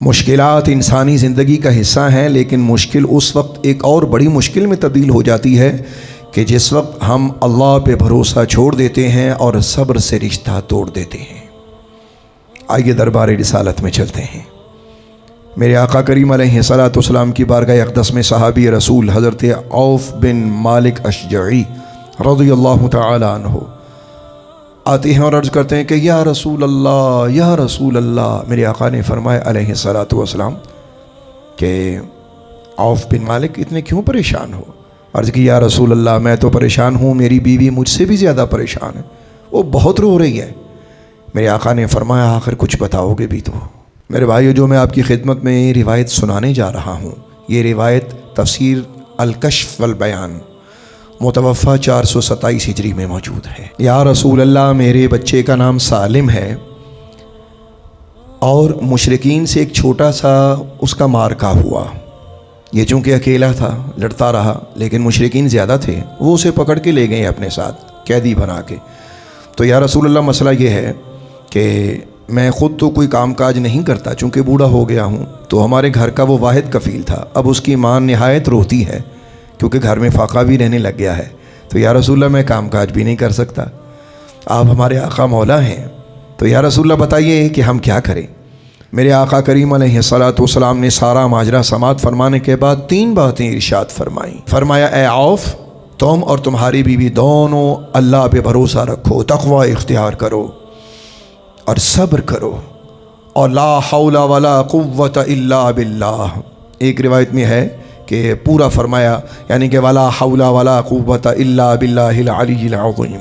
مشکلات انسانی زندگی کا حصہ ہیں، لیکن مشکل اس وقت ایک اور بڑی مشکل میں تبدیل ہو جاتی ہے کہ جس وقت ہم اللہ پہ بھروسہ چھوڑ دیتے ہیں اور صبر سے رشتہ توڑ دیتے ہیں۔ آئیے دربار رسالت میں چلتے ہیں۔ میرے آقا کریم علیہ الصلاۃ والسلام کی بارگاہ اقدس میں صحابی رسول حضرت عوف بن مالک اشجعی رضی اللہ تعالی عنہ آتے ہیں اور عرض کرتے ہیں کہ یا رسول اللہ۔ میرے آقا نے فرمایا علیہ الصلاۃ والسلام کہ عوف بن مالک اتنے کیوں پریشان ہو؟ عرض کی یا رسول اللہ، میں تو پریشان ہوں، میری بیوی مجھ سے بھی زیادہ پریشان ہے، وہ بہت رو رہی ہے۔ میرے آقا نے فرمایا آخر کچھ بتاؤ گے بھی تو؟ میرے بھائیو، جو میں آپ کی خدمت میں روایت سنانے جا رہا ہوں، یہ روایت تفسیر الکشف والبیان متوفہ 427 ہجری میں موجود ہے۔ یا رسول اللہ، میرے بچے کا نام سالم ہے اور مشرکین سے ایک چھوٹا سا اس کا مارکا ہوا۔ یہ چونکہ اکیلا تھا، لڑتا رہا، لیکن مشرکین زیادہ تھے، وہ اسے پکڑ کے لے گئے اپنے ساتھ قیدی بنا کے۔ تو یا رسول اللہ، مسئلہ یہ ہے کہ میں خود تو کوئی کام کاج نہیں کرتا، چونکہ بوڑھا ہو گیا ہوں، تو ہمارے گھر کا وہ واحد کفیل تھا، اب اس کی ماں نہایت روتی ہے کیونکہ گھر میں فاقہ بھی رہنے لگ گیا ہے۔ تو یا رسول اللہ، میں کام کاج بھی نہیں کر سکتا، آپ ہمارے آقا مولا ہیں، تو یا رسول اللہ بتائیے کہ ہم کیا کریں؟ میرے آقا کریم علیہ الصلاۃ والسلام نے سارا ماجرا سماعت فرمانے کے بعد 3 باتیں ارشاد فرمائیں۔ فرمایا اے عوف، تم اور تمہاری بیوی دونوں اللہ پہ بھروسہ رکھو، تقوی اختیار کرو اور صبر کرو، اور لا حول ولا قوت الا باللہ۔ ایک روایت میں ہے کہ پورا فرمایا، یعنی کہ ولا حول ولا قوت الا باللہ العلی العظیم۔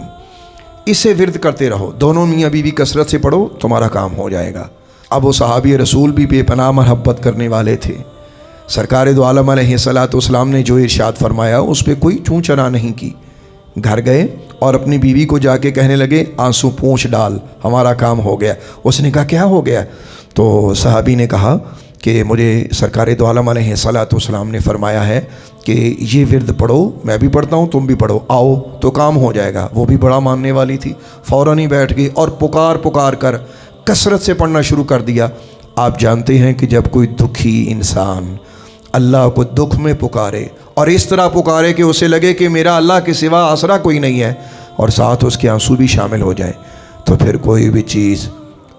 اسے ورد کرتے رہو، دونوں میاں بیوی کثرت سے پڑھو، تمہارا کام ہو جائے گا۔ اب وہ صحابی رسول بھی بے پناہ محبت کرنے والے تھے۔ سرکار دو عالم علیہ الصلاۃ والسلام نے جو ارشاد فرمایا اس پہ کوئی چوں چرا نہیں کی۔ گھر گئے اور اپنی بیوی کو جا کے کہنے لگے آنسو پونچھ ڈال، ہمارا کام ہو گیا۔ اس نے کہا کیا ہو گیا؟ تو صحابی نے کہا کہ مجھے سرکار دو عالم علیہ الصلاۃ والسلام نے فرمایا ہے کہ یہ ورد پڑھو، میں بھی پڑھتا ہوں، تم بھی پڑھو، آؤ تو کام ہو جائے گا۔ وہ بھی بڑا ماننے والی تھی، فوراً ہی بیٹھ گئی اور پکار کر کثرت سے پڑھنا شروع کر دیا۔ آپ جانتے ہیں کہ جب کوئی دکھی انسان اللہ کو دکھ میں پکارے اور اس طرح پکارے کہ اسے لگے کہ میرا اللہ کے سوا آسرا کوئی نہیں ہے، اور ساتھ اس کے آنسو بھی شامل ہو جائیں، تو پھر کوئی بھی چیز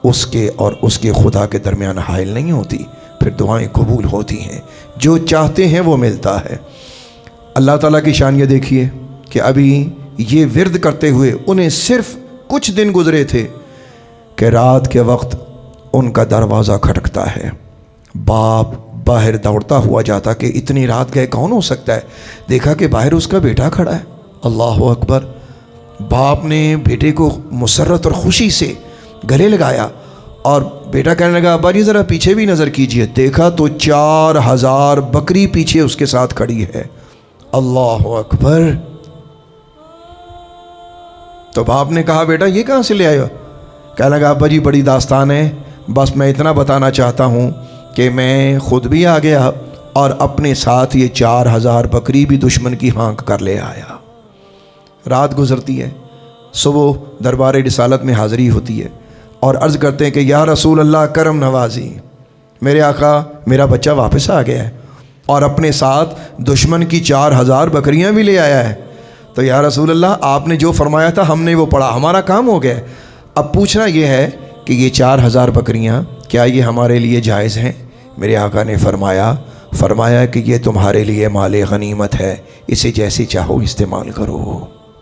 اس کے اور اس کے خدا کے درمیان حائل نہیں ہوتی، پھر دعائیں قبول ہوتی ہیں، جو چاہتے ہیں وہ ملتا ہے۔ اللہ تعالیٰ کی شان یہ دیکھیے کہ ابھی یہ ورد کرتے ہوئے انہیں صرف کچھ دن گزرے تھے کہ رات کے وقت ان کا دروازہ کھٹکتا ہے۔ باپ باہر دوڑتا ہوا جاتا کہ اتنی رات گئے کون ہو سکتا ہے؟ دیکھا کہ باہر اس کا بیٹا کھڑا ہے۔ اللہ اکبر! باپ نے بیٹے کو مسرت اور خوشی سے گلے لگایا اور بیٹا کہنے لگا ابا جی ذرا پیچھے بھی نظر کیجئے۔ دیکھا تو 4000 بکری پیچھے اس کے ساتھ کھڑی ہے۔ اللہ اکبر! تو باپ نے کہا بیٹا یہ کہاں سے لے آئے ہو؟ کہنے لگا ابا جی بڑی داستان ہے، بس میں اتنا بتانا چاہتا ہوں کہ میں خود بھی آ گیا اور اپنے ساتھ یہ 4000 بکری بھی دشمن کی ہانک کر لے آیا۔ رات گزرتی ہے، صبح دربار رسالت میں حاضری ہوتی ہے اور عرض کرتے ہیں کہ یا رسول اللہ کرم نوازی، میرے آقا میرا بچہ واپس آ گیا ہے اور اپنے ساتھ دشمن کی 4000 بکریاں بھی لے آیا ہے۔ تو یا رسول اللہ آپ نے جو فرمایا تھا ہم نے وہ پڑھا، ہمارا کام ہو گیا۔ اب پوچھنا یہ ہے کہ یہ 4000 بکریاں کیا یہ ہمارے لیے جائز ہیں؟ میرے آقا نے فرمایا کہ یہ تمہارے لیے مال غنیمت ہے، اسے جیسے چاہو استعمال کرو۔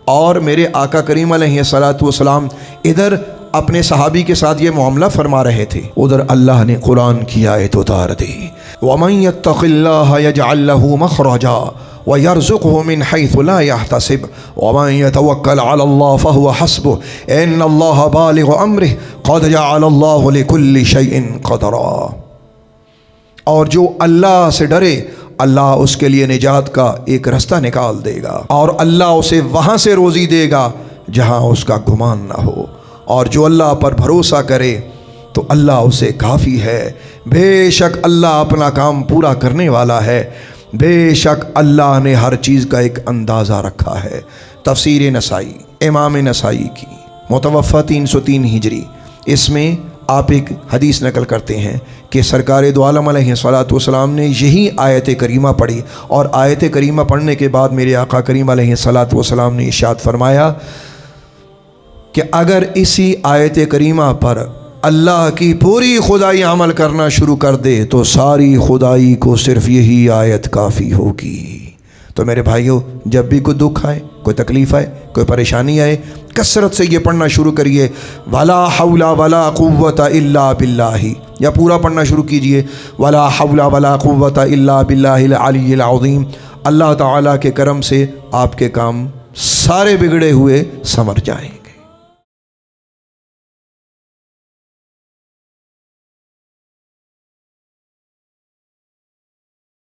اور میرے آقا کریم علیہ الصلاۃ والسلام ادھر اپنے صحابی کے ساتھ یہ معاملہ فرما رہے تھے، ادھر اللہ نے قرآن کی آیت اتار دی، وَمَن يَتَّقِ اللَّهَ يَجْعَل لَّهُ مَخْرَجًا وَيَرْزُقْهُ مِنْ حَيْثُ لَا يَحْتَسِبُ وَمَن يَتَوَكَّلْ عَلَى اللَّهِ فَهُوَ حَسْبُهُ إِنَّ اللَّهَ بَالِغُ أَمْرِهِ قَدْ جَعَلَ اللَّهُ لِكُلِّ شَيْءٍ قَدْرًا۔ اور جو اللہ سے ڈرے اللہ اس کے لیے نجات کا ایک رستہ نکال دے گا، اور اللہ اسے وہاں سے روزی دے گا جہاں اس کا گمان نہ ہو، اور جو اللہ پر بھروسہ کرے تو اللہ اسے کافی ہے۔ بے شک اللہ اپنا کام پورا کرنے والا ہے، بے شک اللہ نے ہر چیز کا ایک اندازہ رکھا ہے۔ تفسیر نسائی، امام نسائی کی متوفہ 303 ہجری، اس میں آپ ایک حدیث نقل کرتے ہیں کہ سرکار دو عالم علیہ الصلوۃ والسلام نے یہی آیت کریمہ پڑھی، اور آیت کریمہ پڑھنے کے بعد میرے آقا کریم علیہ الصلوۃ والسلام نے ارشاد فرمایا کہ اگر اسی آیت کریمہ پر اللہ کی پوری خدائی عمل کرنا شروع کر دے تو ساری خدائی کو صرف یہی آیت کافی ہوگی۔ تو میرے بھائیوں، جب بھی کوئی دکھ آئے، کوئی تکلیف آئے، کوئی پریشانی آئے، کثرت سے یہ پڑھنا شروع کریے، ولا حول ولا قوت الا باللہ، یا پورا پڑھنا شروع کیجئے، ولا حول ولا قوت الا باللہ العلی العظیم۔ اللہ تعالیٰ کے کرم سے آپ کے کام سارے بگڑے ہوئے سنور جائیں گے۔